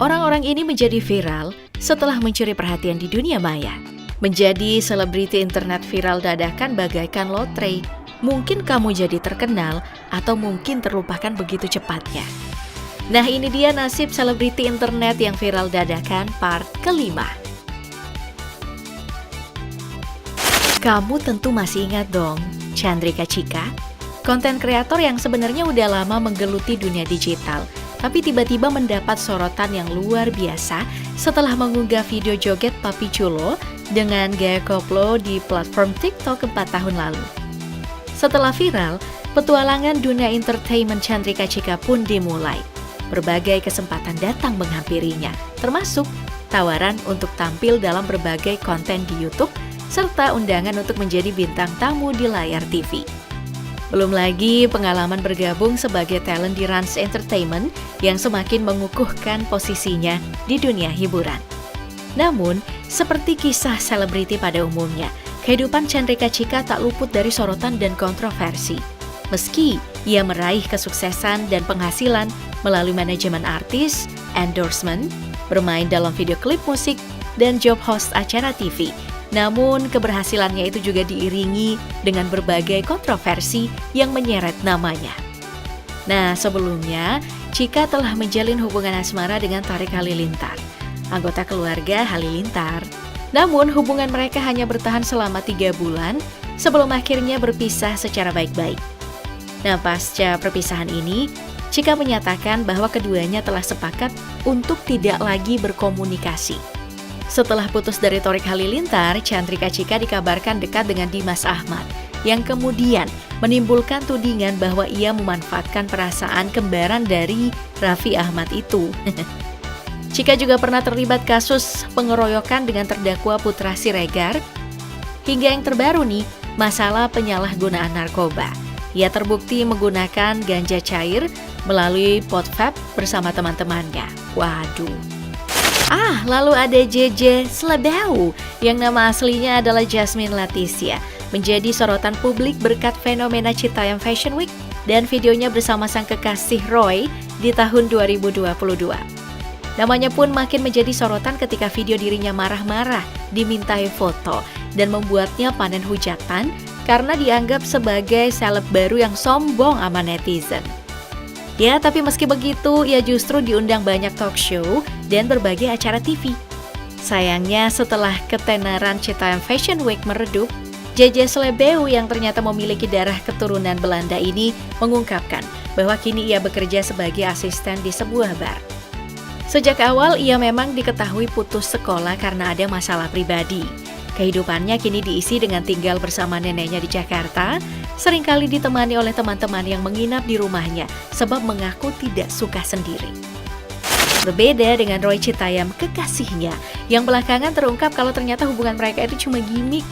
Orang-orang ini menjadi viral setelah mencuri perhatian di dunia maya. Menjadi selebriti internet viral dadakan bagaikan lotre. Mungkin kamu jadi terkenal atau mungkin terlupakan begitu cepatnya. Nah, ini dia nasib selebriti internet yang viral dadakan part kelima. Kamu tentu masih ingat dong, Chandrika Chika, konten kreator yang sebenarnya udah lama menggeluti dunia digital, tapi tiba-tiba mendapat sorotan yang luar biasa setelah mengunggah video joget Papi Chulo dengan gaya koplo di platform TikTok 4 tahun lalu. Setelah viral, petualangan dunia entertainment Chandrika Chika pun dimulai. Berbagai kesempatan datang menghampirinya, termasuk tawaran untuk tampil dalam berbagai konten di YouTube, serta undangan untuk menjadi bintang tamu di layar TV. Belum lagi pengalaman bergabung sebagai talent di Rans Entertainment yang semakin mengukuhkan posisinya di dunia hiburan. Namun, seperti kisah selebriti pada umumnya, kehidupan Chandrika Chika tak luput dari sorotan dan kontroversi. Meski ia meraih kesuksesan dan penghasilan melalui manajemen artis, endorsement, bermain dalam video klip musik, dan job host acara TV, namun keberhasilannya itu juga diiringi dengan berbagai kontroversi yang menyeret namanya. Nah, sebelumnya, Chika telah menjalin hubungan asmara dengan Tariq Halilintar, anggota keluarga Halilintar. Namun, hubungan mereka hanya bertahan selama 3 bulan sebelum akhirnya berpisah secara baik-baik. Nah, pasca perpisahan ini, Chika menyatakan bahwa keduanya telah sepakat untuk tidak lagi berkomunikasi. Setelah putus dari Tariq Halilintar, Chandrika Chika dikabarkan dekat dengan Dimas Ahmad, yang kemudian menimbulkan tudingan bahwa ia memanfaatkan perasaan kembaran dari Raffi Ahmad itu. Chika juga pernah terlibat kasus pengeroyokan dengan terdakwa Putra Siregar, hingga yang terbaru nih, masalah penyalahgunaan narkoba. Ia terbukti menggunakan ganja cair melalui pot vape bersama teman-temannya. Waduh. Lalu ada JJ Slebeu yang nama aslinya adalah Jasmine Leticia, menjadi sorotan publik berkat fenomena Citayam Fashion Week dan videonya bersama sang kekasih Roy di tahun 2022. Namanya pun makin menjadi sorotan ketika video dirinya marah-marah dimintai foto dan membuatnya panen hujatan karena dianggap sebagai seleb baru yang sombong sama netizen. Ya, tapi meski begitu, ia justru diundang banyak talk show dan berbagai acara TV. Sayangnya, setelah ketenaran Citayam Fashion Week meredup, JJ Slebeu yang ternyata memiliki darah keturunan Belanda ini mengungkapkan bahwa kini ia bekerja sebagai asisten di sebuah bar. Sejak awal, ia memang diketahui putus sekolah karena ada masalah pribadi. Kehidupannya kini diisi dengan tinggal bersama neneknya di Jakarta, seringkali ditemani oleh teman-teman yang menginap di rumahnya sebab mengaku tidak suka sendiri. Berbeda dengan Roy Citayam, kekasihnya, yang belakangan terungkap kalau ternyata hubungan mereka itu cuma gimmick.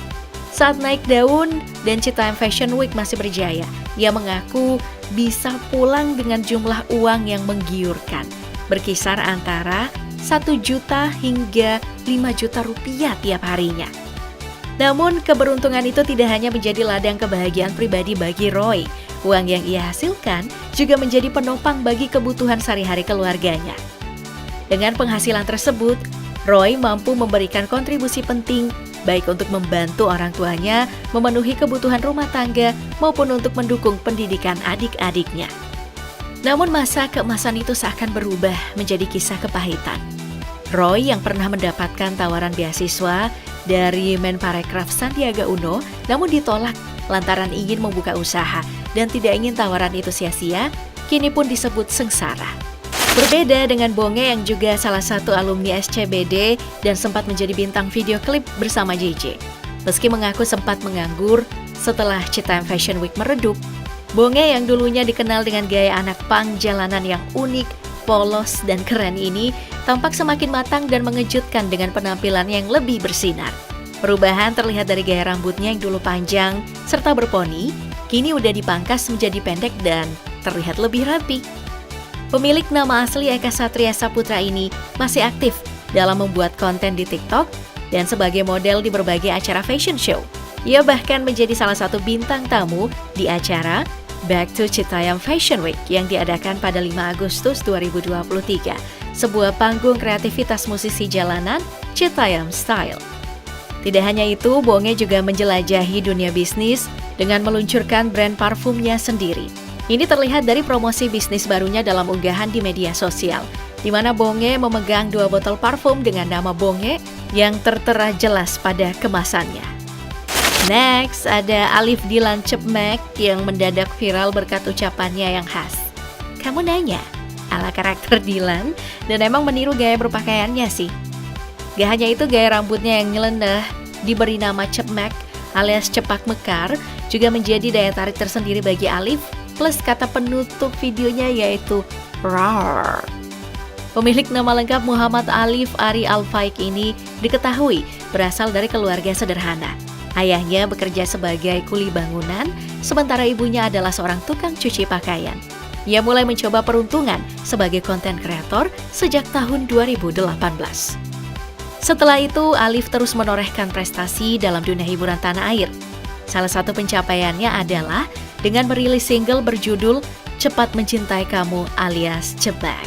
Saat naik daun dan Citayam Fashion Week masih berjaya, ia mengaku bisa pulang dengan jumlah uang yang menggiurkan, berkisar antara 1 juta hingga 5 juta rupiah tiap harinya. Namun, keberuntungan itu tidak hanya menjadi ladang kebahagiaan pribadi bagi Roy. Uang yang ia hasilkan juga menjadi penopang bagi kebutuhan sehari-hari keluarganya. Dengan penghasilan tersebut, Roy mampu memberikan kontribusi penting baik untuk membantu orang tuanya memenuhi kebutuhan rumah tangga maupun untuk mendukung pendidikan adik-adiknya. Namun masa keemasan itu seakan berubah menjadi kisah kepahitan. Roy yang pernah mendapatkan tawaran beasiswa dari Menparekraf Sandiaga Uno, namun ditolak lantaran ingin membuka usaha dan tidak ingin tawaran itu sia-sia, kini pun disebut sengsara. Berbeda dengan Bonge yang juga salah satu alumni SCBD dan sempat menjadi bintang video klip bersama JJ. Meski mengaku sempat menganggur setelah Citayam Fashion Week meredup, Bonge yang dulunya dikenal dengan gaya anak punk jalanan yang unik, polos, dan keren ini tampak semakin matang dan mengejutkan dengan penampilan yang lebih bersinar. Perubahan terlihat dari gaya rambutnya yang dulu panjang serta berponi, kini udah dipangkas menjadi pendek dan terlihat lebih rapi. Pemilik nama asli Eka Satria Saputra ini masih aktif dalam membuat konten di TikTok dan sebagai model di berbagai acara fashion show. Ia bahkan menjadi salah satu bintang tamu di acara Back to Citayam Fashion Week yang diadakan pada 5 Agustus 2023. sebuah panggung kreativitas musisi jalanan, Citayam Style. Tidak hanya itu, Bonge juga menjelajahi dunia bisnis dengan meluncurkan brand parfumnya sendiri. Ini terlihat dari promosi bisnis barunya dalam unggahan di media sosial, di mana Bonge memegang 2 botol parfum dengan nama Bonge yang tertera jelas pada kemasannya. Next, ada Alif Dilan Cepmek yang mendadak viral berkat ucapannya yang khas. Kamu nanya, ala karakter Dilan, dan emang meniru gaya berpakaiannya sih. Gak hanya itu, gaya rambutnya yang nyeleneh, diberi nama Cepmek alias cepak mekar, juga menjadi daya tarik tersendiri bagi Alif, plus kata penutup videonya yaitu RAR. Pemilik nama lengkap Muhammad Alif Ari Al-Faik ini diketahui berasal dari keluarga sederhana. Ayahnya bekerja sebagai kuli bangunan, sementara ibunya adalah seorang tukang cuci pakaian. Ia mulai mencoba peruntungan sebagai konten kreator sejak tahun 2018. Setelah itu, Alif terus menorehkan prestasi dalam dunia hiburan tanah air. Salah satu pencapaiannya adalah dengan merilis single berjudul Cepat Mencintai Kamu alias Cepmek.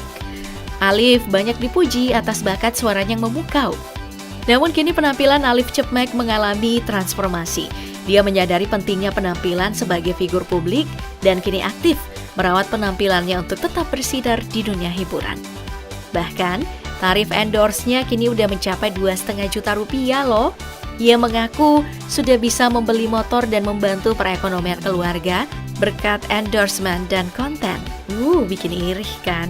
Alif banyak dipuji atas bakat suaranya yang memukau. Namun kini penampilan Alif Cepmek mengalami transformasi. Dia menyadari pentingnya penampilan sebagai figur publik dan kini aktif merawat penampilannya untuk tetap bersinar di dunia hiburan. Bahkan, tarif endorse-nya kini udah mencapai 2,5 juta rupiah loh. Ia mengaku sudah bisa membeli motor dan membantu perekonomian keluarga berkat endorsement dan konten. Bikin irih kan?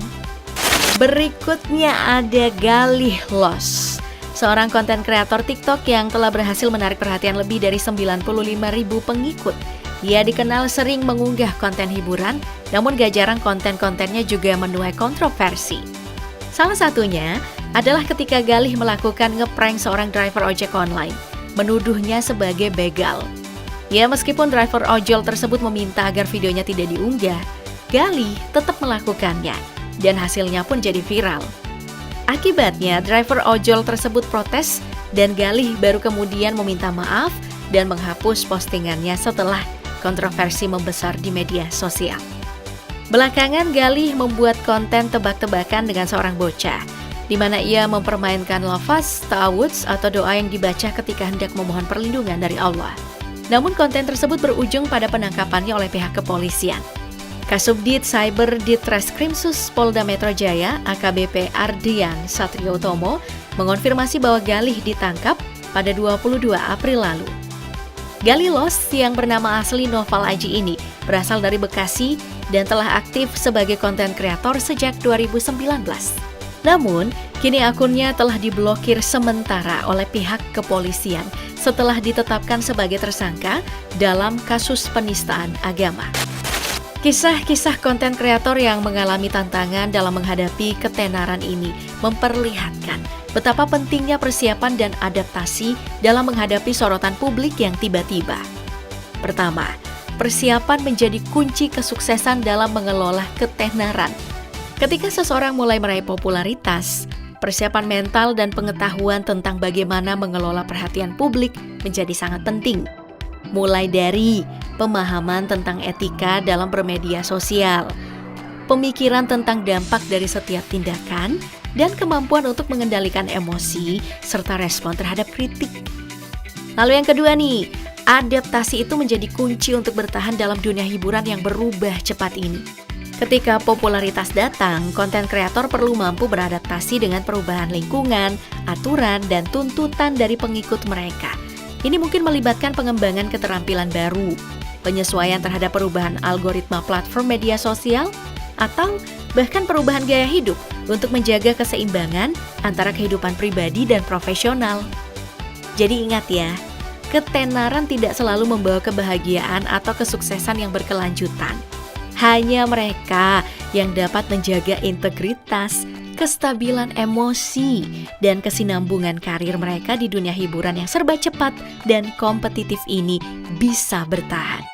Berikutnya ada Galih Lost, seorang konten kreator TikTok yang telah berhasil menarik perhatian lebih dari 95.000 pengikut. Ia dikenal sering mengunggah konten hiburan, namun gak jarang konten-kontennya juga menuai kontroversi. Salah satunya adalah ketika Galih melakukan ngeprank seorang driver ojek online, menuduhnya sebagai begal. Ya, meskipun driver ojol tersebut meminta agar videonya tidak diunggah, Galih tetap melakukannya, dan hasilnya pun jadi viral. Akibatnya, driver ojol tersebut protes dan Galih baru kemudian meminta maaf dan menghapus postingannya setelah kontroversi membesar di media sosial. Belakangan, Galih membuat konten tebak-tebakan dengan seorang bocah, di mana ia mempermainkan lafaz ta'awudz atau doa yang dibaca ketika hendak memohon perlindungan dari Allah. Namun konten tersebut berujung pada penangkapannya oleh pihak kepolisian. Kasubdit Cyber Ditreskrimsus Polda Metro Jaya AKBP Ardian Satriotomo mengonfirmasi bahwa Galih ditangkap pada 22 April lalu. Galih Lost yang bernama asli Noval Aji ini berasal dari Bekasi dan telah aktif sebagai konten kreator sejak 2019. Namun, kini akunnya telah diblokir sementara oleh pihak kepolisian setelah ditetapkan sebagai tersangka dalam kasus penistaan agama. Kisah-kisah konten kreator yang mengalami tantangan dalam menghadapi ketenaran ini memperlihatkan betapa pentingnya persiapan dan adaptasi dalam menghadapi sorotan publik yang tiba-tiba. Pertama, persiapan menjadi kunci kesuksesan dalam mengelola ketenaran. Ketika seseorang mulai meraih popularitas, persiapan mental dan pengetahuan tentang bagaimana mengelola perhatian publik menjadi sangat penting. Mulai dari pemahaman tentang etika dalam bermedia sosial, pemikiran tentang dampak dari setiap tindakan, dan kemampuan untuk mengendalikan emosi serta respon terhadap kritik. Lalu yang kedua nih, adaptasi itu menjadi kunci untuk bertahan dalam dunia hiburan yang berubah cepat ini. Ketika popularitas datang, konten kreator perlu mampu beradaptasi dengan perubahan lingkungan, aturan, dan tuntutan dari pengikut mereka. Ini mungkin melibatkan pengembangan keterampilan baru, penyesuaian terhadap perubahan algoritma platform media sosial, atau bahkan perubahan gaya hidup untuk menjaga keseimbangan antara kehidupan pribadi dan profesional. Jadi ingat ya, ketenaran tidak selalu membawa kebahagiaan atau kesuksesan yang berkelanjutan. Hanya mereka yang dapat menjaga integritas, kestabilan emosi, dan kesinambungan karir mereka di dunia hiburan yang serba cepat dan kompetitif ini bisa bertahan.